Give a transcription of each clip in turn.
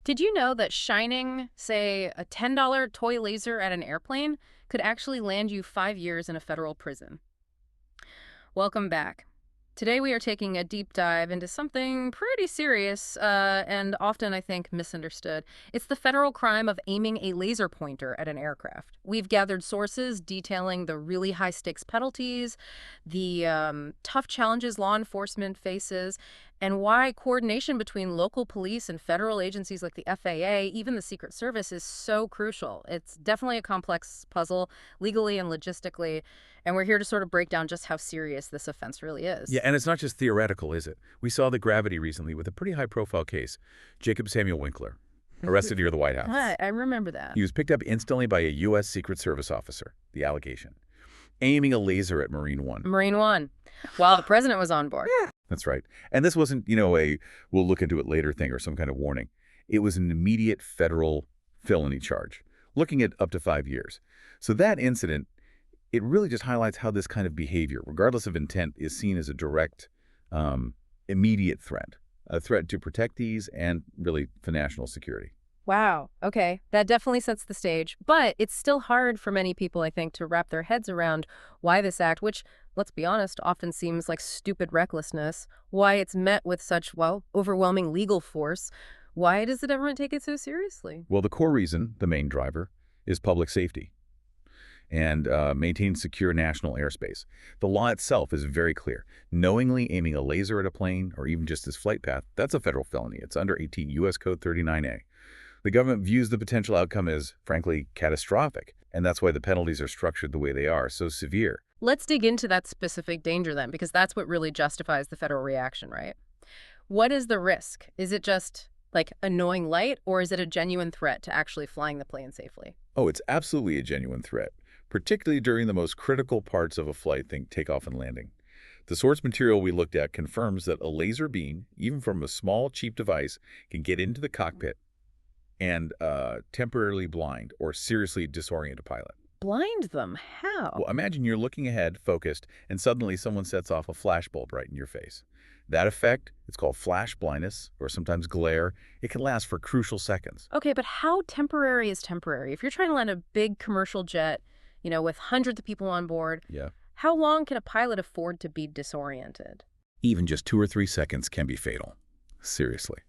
Did you know that shining, say, a $10 toy laser at an airplane could actually land you 5 years in a federal prison? Welcome back. Today we are taking a deep dive into something pretty serious and often, I think, misunderstood. It's the federal crime of aiming a laser pointer at an aircraft. We've gathered sources detailing the really high-stakes penalties, the tough challenges law enforcement faces, and why coordination between local police and federal agencies like the FAA, even the Secret Service, is so crucial. It's definitely a complex puzzle, legally and logistically, and we're here to sort of break down just how serious this offense really is. Yeah, and it's not just theoretical, is it? We saw the gravity recently with a pretty high-profile case. Jacob Samuel Winkler, arrested near the White House. I remember that. He was picked up instantly by a U.S. Secret Service officer, the allegation, aiming a laser at Marine One. Marine One, while the president was on board. That's right. And this wasn't, a we'll look into it later thing or some kind of warning. It was an immediate federal felony charge, looking at up to 5 years. So that incident, it really just highlights how this kind of behavior, regardless of intent, is seen as a direct, immediate threat, a threat to protectees and really for national security. Wow. Okay. That definitely sets the stage. But it's still hard for many people, I think, to wrap their heads around why this act, which, let's be honest, often seems like stupid recklessness, why it's met with such, well, overwhelming legal force. Why does the government take it so seriously? Well, the core reason, the main driver, is public safety and maintain secure national airspace. The law itself is very clear. Knowingly aiming a laser at a plane or even just its flight path, that's a federal felony. It's under 18 U.S. Code 39A. The government views the potential outcome as, frankly, catastrophic, and that's why the penalties are structured the way they are, so severe. Let's dig into that specific danger then, because that's what really justifies the federal reaction, right? What is the risk? Is it just like annoying light, or is it a genuine threat to actually flying the plane safely? Oh, it's absolutely a genuine threat, particularly during the most critical parts of a flight, think takeoff and landing. The source material we looked at confirms that a laser beam, even from a small, cheap device, can get into the cockpit and temporarily blind or seriously disorient a pilot. Blind them? How? Well, imagine you're looking ahead, focused, and suddenly someone sets off a flashbulb right in your face. That effect, it's called flash blindness, or sometimes glare. It can last for crucial seconds. Okay, but how temporary is temporary? If you're trying to land a big commercial jet, with hundreds of people on board, Yeah. how long can a pilot afford to be disoriented? Even just 2 or 3 seconds can be fatal. Seriously.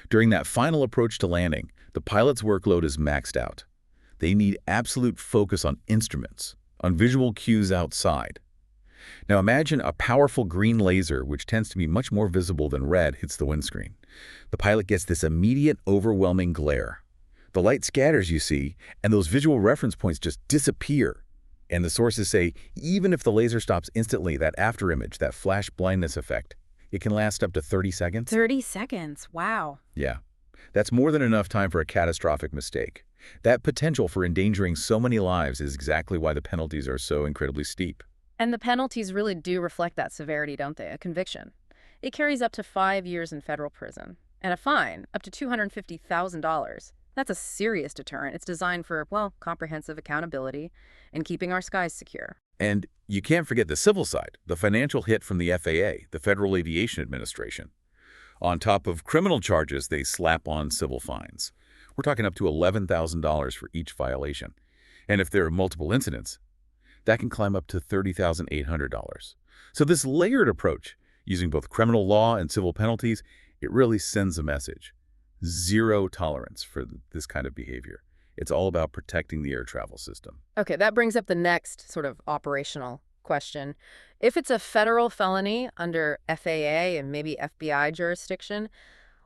During that final approach to landing, the pilot's workload is maxed out. They need absolute focus on instruments, on visual cues outside. Now imagine a powerful green laser, which tends to be much more visible than red, hits the windscreen. The pilot gets this immediate, overwhelming glare. The light scatters, you see, and those visual reference points just disappear. And the sources say, even if the laser stops instantly, that afterimage, that flash blindness effect, it can last up to 30 seconds. 30 seconds. Wow. Yeah. That's more than enough time for a catastrophic mistake. That potential for endangering so many lives is exactly why the penalties are so incredibly steep. And the penalties really do reflect that severity, don't they? A conviction. It carries up to 5 years in federal prison. And a fine, up to $250,000. That's a serious deterrent. It's designed for, well, comprehensive accountability and keeping our skies secure. And you can't forget the civil side, the financial hit from the FAA, the Federal Aviation Administration. On top of criminal charges, they slap on civil fines. We're talking up to $11,000 for each violation. And if there are multiple incidents, that can climb up to $30,800. So this layered approach, using both criminal law and civil penalties, it really sends a message. Zero tolerance for this kind of behavior. It's all about protecting the air travel system. Okay, that brings up the next sort of operational question. If it's a federal felony under FAA and maybe FBI jurisdiction,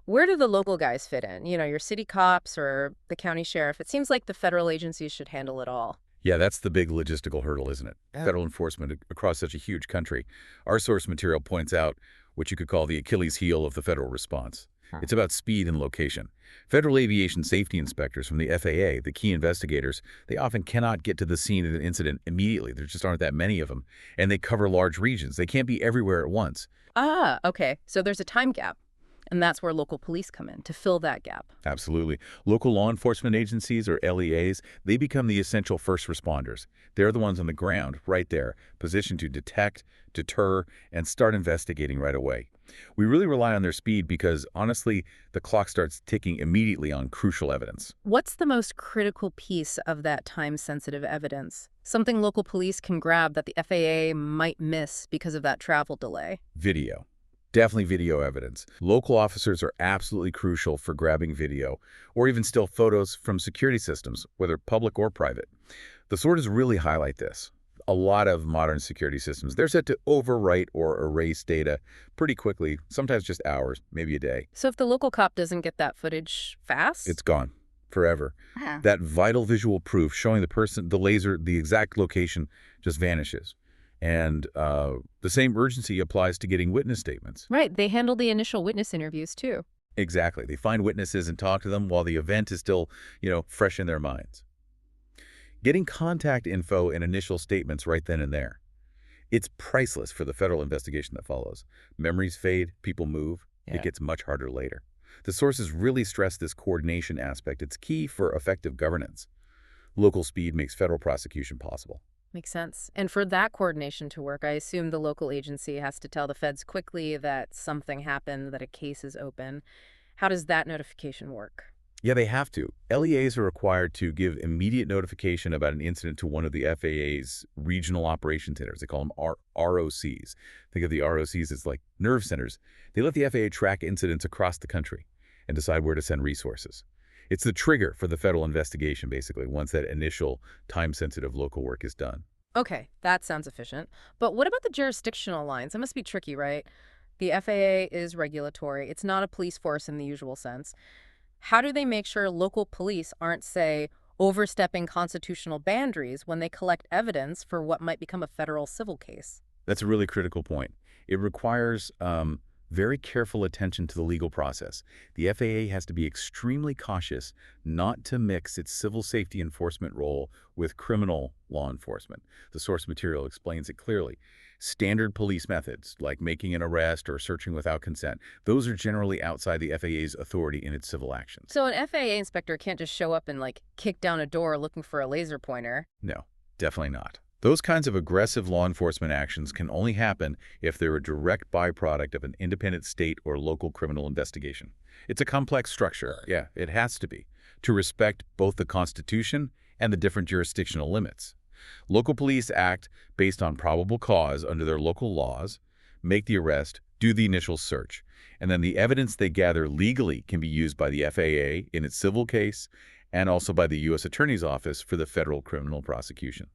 where do the local guys fit in? Your city cops or the county sheriff? It seems like the federal agencies should handle it all. Yeah, that's the big logistical hurdle, isn't it? Yeah. Federal enforcement across such a huge country. Our source material points out what you could call the Achilles heel of the federal response. It's about speed and location. Federal aviation safety inspectors from the FAA, the key investigators, they often cannot get to the scene of an incident immediately. There just aren't that many of them. And they cover large regions. They can't be everywhere at once. Ah, okay. So there's a time gap. And that's where local police come in, to fill that gap. Absolutely. Local law enforcement agencies, or LEAs, they become the essential first responders. They're the ones on the ground, right there, positioned to detect, deter, and start investigating right away. We really rely on their speed because, honestly, the clock starts ticking immediately on crucial evidence. What's the most critical piece of that time-sensitive evidence? Something local police can grab that the FAA might miss because of that travel delay. Video. Definitely video evidence. Local officers are absolutely crucial for grabbing video, or even still photos from security systems, whether public or private. The sources really highlight this. A lot of modern security systems, they're set to overwrite or erase data pretty quickly, sometimes just hours, maybe a day. So if the local cop doesn't get that footage fast? It's gone forever. Huh. That vital visual proof showing the person, the laser, the exact location just vanishes. And the same urgency applies to getting witness statements. Right, they handle the initial witness interviews too. Exactly. They find witnesses and talk to them while the event is still, fresh in their minds. Getting contact info and initial statements right then and there. It's priceless for the federal investigation that follows. Memories fade, people move. Yeah. It gets much harder later. The sources really stress this coordination aspect. It's key for effective governance. Local speed makes federal prosecution possible. Makes sense. And for that coordination to work, I assume the local agency has to tell the feds quickly that something happened, that a case is open. How does that notification work? Yeah, they have to. LEAs are required to give immediate notification about an incident to one of the FAA's regional operation centers. They call them ROCs. Think of the ROCs as like nerve centers. They let the FAA track incidents across the country and decide where to send resources. It's the trigger for the federal investigation, basically, once that initial time-sensitive local work is done. Okay, that sounds efficient. But what about the jurisdictional lines? It must be tricky, right? The FAA is regulatory. It's not a police force in the usual sense. How do they make sure local police aren't, say, overstepping constitutional boundaries when they collect evidence for what might become a federal civil case? That's a really critical point. It requires very careful attention to the legal process. The FAA has to be extremely cautious not to mix its civil safety enforcement role with criminal law enforcement. The source material explains it clearly. Standard police methods, like making an arrest or searching without consent, those are generally outside the FAA's authority in its civil actions. So an FAA inspector can't just show up and, kick down a door looking for a laser pointer. No, definitely not. Those kinds of aggressive law enforcement actions can only happen if they're a direct byproduct of an independent state or local criminal investigation. It's a complex structure. Yeah, it has to be, to respect both the Constitution and the different jurisdictional limits. Local police act based on probable cause under their local laws, make the arrest, do the initial search, and then the evidence they gather legally can be used by the FAA in its civil case and also by the U.S. Attorney's Office for the federal criminal prosecution.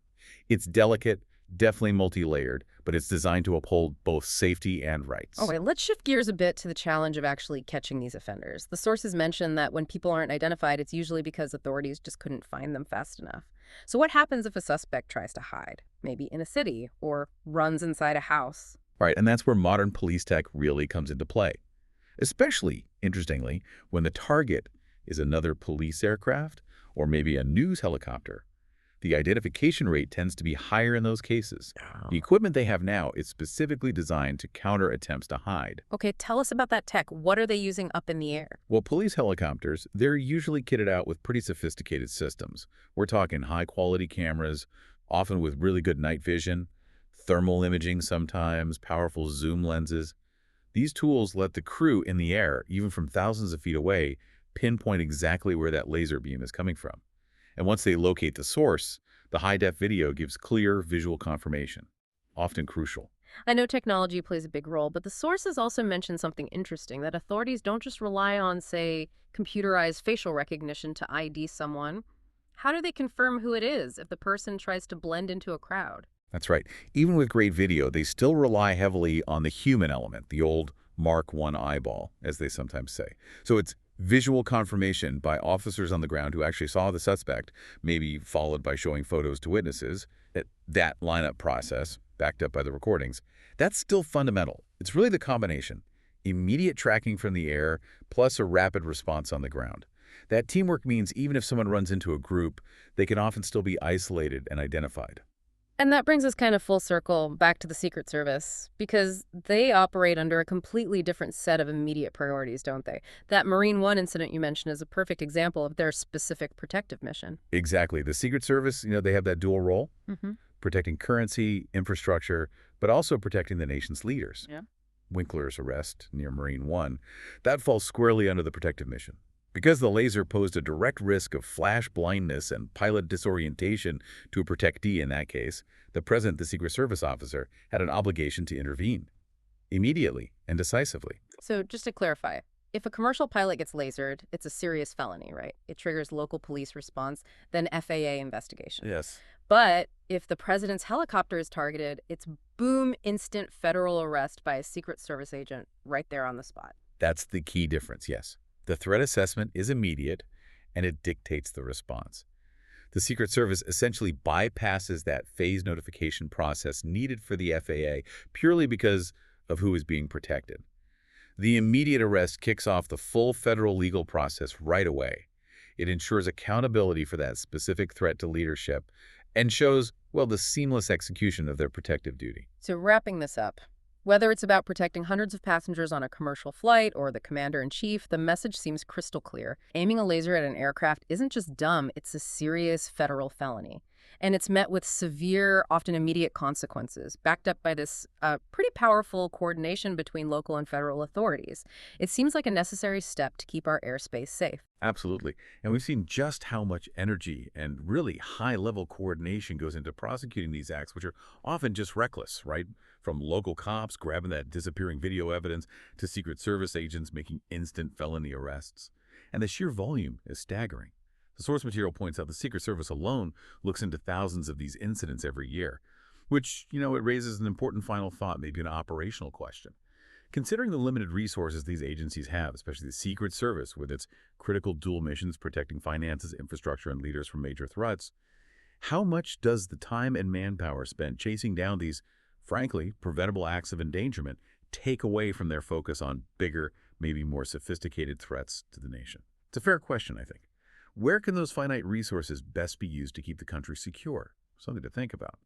It's delicate, definitely multi-layered, but it's designed to uphold both safety and rights. Okay, let's shift gears a bit to the challenge of actually catching these offenders. The sources mention that when people aren't identified, it's usually because authorities just couldn't find them fast enough. So what happens if a suspect tries to hide, maybe in a city, or runs inside a house? Right, and that's where modern police tech really comes into play. Especially, interestingly, when the target is another police aircraft or maybe a news helicopter. The identification rate tends to be higher in those cases. The equipment they have now is specifically designed to counter attempts to hide. Okay, tell us about that tech. What are they using up in the air? Well, police helicopters, they're usually kitted out with pretty sophisticated systems. We're talking high-quality cameras, often with really good night vision, thermal imaging sometimes, powerful zoom lenses. These tools let the crew in the air, even from thousands of feet away, pinpoint exactly where that laser beam is coming from. And once they locate the source, the high-def video gives clear visual confirmation, often crucial. I know technology plays a big role, but the sources also mention something interesting, that authorities don't just rely on, say, computerized facial recognition to ID someone. How do they confirm who it is if the person tries to blend into a crowd? That's right. Even with great video, they still rely heavily on the human element, the old Mark I eyeball, as they sometimes say. So it's visual confirmation by officers on the ground who actually saw the suspect, maybe followed by showing photos to witnesses. That lineup process, backed up by the recordings, that's still fundamental. It's really the combination. Immediate tracking from the air plus a rapid response on the ground. That teamwork means even if someone runs into a group, they can often still be isolated and identified. And that brings us kind of full circle back to the Secret Service, because they operate under a completely different set of immediate priorities, don't they? That Marine One incident you mentioned is a perfect example of their specific protective mission. Exactly. The Secret Service, they have that dual role, protecting currency, infrastructure, but also protecting the nation's leaders. Yeah. Winkler's arrest near Marine One, that falls squarely under the protective mission. Because the laser posed a direct risk of flash blindness and pilot disorientation to a protectee in that case, the President, the Secret Service officer, had an obligation to intervene immediately and decisively. So just to clarify, if a commercial pilot gets lasered, it's a serious felony, right? It triggers local police response, then FAA investigation. Yes. But if the president's helicopter is targeted, it's boom, instant federal arrest by a Secret Service agent right there on the spot. That's the key difference, yes. The threat assessment is immediate, and it dictates the response. The Secret Service essentially bypasses that phase notification process needed for the FAA purely because of who is being protected. The immediate arrest kicks off the full federal legal process right away. It ensures accountability for that specific threat to leadership and shows, well, the seamless execution of their protective duty. So wrapping this up, whether it's about protecting hundreds of passengers on a commercial flight or the commander-in-chief, the message seems crystal clear. Aiming a laser at an aircraft isn't just dumb, it's a serious federal felony. And it's met with severe, often immediate consequences, backed up by this pretty powerful coordination between local and federal authorities. It seems like a necessary step to keep our airspace safe. Absolutely. And we've seen just how much energy and really high-level coordination goes into prosecuting these acts, which are often just reckless, right? From local cops grabbing that disappearing video evidence to Secret Service agents making instant felony arrests. And the sheer volume is staggering. The source material points out the Secret Service alone looks into thousands of these incidents every year, which, it raises an important final thought, maybe an operational question. Considering the limited resources these agencies have, especially the Secret Service with its critical dual missions protecting finances, infrastructure, and leaders from major threats, how much does the time and manpower spent chasing down these, frankly, preventable acts of endangerment take away from their focus on bigger, maybe more sophisticated threats to the nation? It's a fair question, I think. Where can those finite resources best be used to keep the country secure? Something to think about.